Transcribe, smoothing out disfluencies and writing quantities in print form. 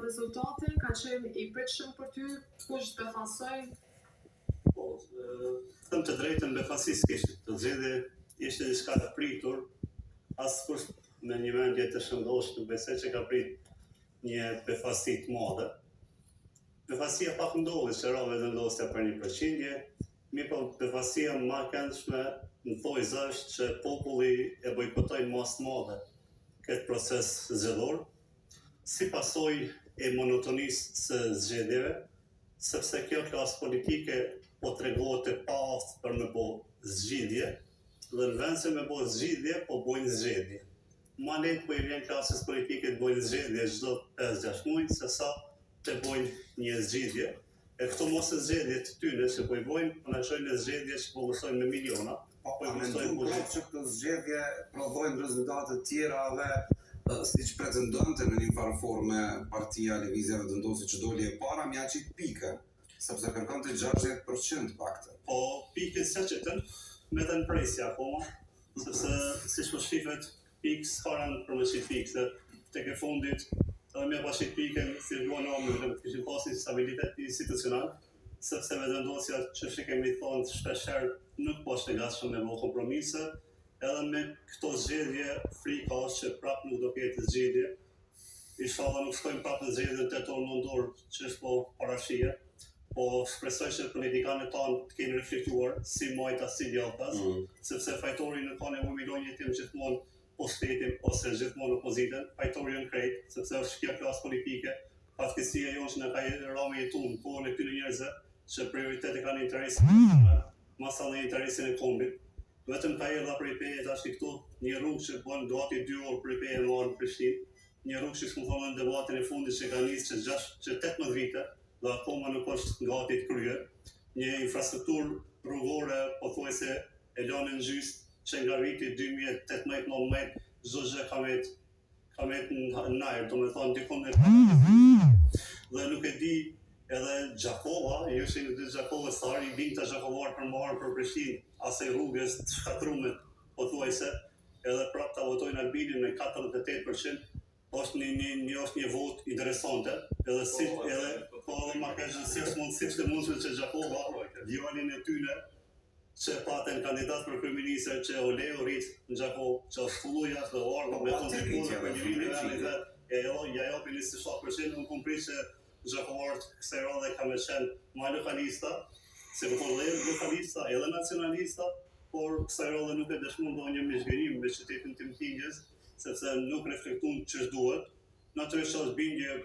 rezultatin ka qenë i pritshëm për ty, kush befasoi? Po, thëmë të drejtën befasi s'kishte. Të zgjedhje ishte diçka e pritur, askush me një mendje të shëndosh nuk besoj që ka prit një befasi të madhe. Befasia pak ndodhi që ra vendosja për një përqindje, mirë po befasia më e këndshme në thojza është që populli e bojkotoi mas të madhe këtë proces zgjedhor, si pasojë e monotonisë së zgjedhjeve, sepse kjo klasë politike po tregohet e paaftë për me bo zgjidhje, dhe në vend se me bo zgjidhje, po bojnë zgjedhje. Ma lehtë po i vjen klasës politike të bojnë zgjedhje çdo 5-6 muaj, se sa të bojnë një zgjidhje. E këto mos e zgjedhje të tyre që po i bojnë, po na çojnë në zgjedhje që po vlerësojnë me miliona. Po mendoj që këto zgjedhje prodhojnë rezultate të tjera dhe siç pretendonte në një farë forme Partia e Lëvizjeve Vendosi që doli e para mja qit pike, sepse kërkonte 60% pakte. Po pikën se qëtën, me të në presja akoma, sepse si shpo shifet pikë s'karan për me qit pikë, se tek e fundit, edhe me pa qit pikën, si rruan në omën, të kishin pasi stabilitet institucional, sepse me vendosja që kemi thonë shpesher nuk po është e gatshëm me bo kompromise, edhe me këto zgjedhje frika është që prap nuk do ketë zgjedhje. Inshallah nuk shkojmë prap në zgjedhje në 8 orë nëndor që është po parashije, po shpresoj që politikanët tanë të kenë reflektuar si majta si djathtas, sepse fajtori nuk ka nevojë me lojë jetim gjithmonë po shtetin ose gjithmonë opozitën, fajtori janë krejt, sepse është kjo klasë politike, fatkeqësia jonë që na ka rënë jetu në kohën e këtyre njerëzve që prioriteti kanë interesin masa dhe interesin e kombit. Vetëm ka erdha prej peje tash këtu një rrugë që bën gati 2 orë prej peje në Prishtinë, një rrugë që s'më thonë në debatin e fundit që ka nisë që 18 vite dhe akoma nuk është gati të kryer, një infrastrukturë rrugore pothuajse e lënë në gjysmë që nga viti 2018-19 çdo gjë ka met në najër, do me thonë dikon me dhe nuk e di edhe Gjakova, ishin në dy Gjakova sari, binta Gjakovar për marrë për Prishtinë, asaj rrugës të shkatrumet, pothuajse, edhe prap ta votojnë Albinin me 48%, është një votë interesante, edhe ma keshën si është mundshme që Gjakova, djalin e tyne, që paten kandidat për kryeministër që o leo rritë në Gjakov, që o shkullu jashtë dhe orë, me kontribuar për një vinë ja jopi 27%, unë kumpri që Gjakovarët kësaj radhe ka me qenë ma lokalista, se këto dhe lokalista edhe nacionalista, por kësaj radhe nuk e dëshmon do një mishgërim me qytetin tim Tingës, sepse nuk reflektun që duhet, natyrisht është bindje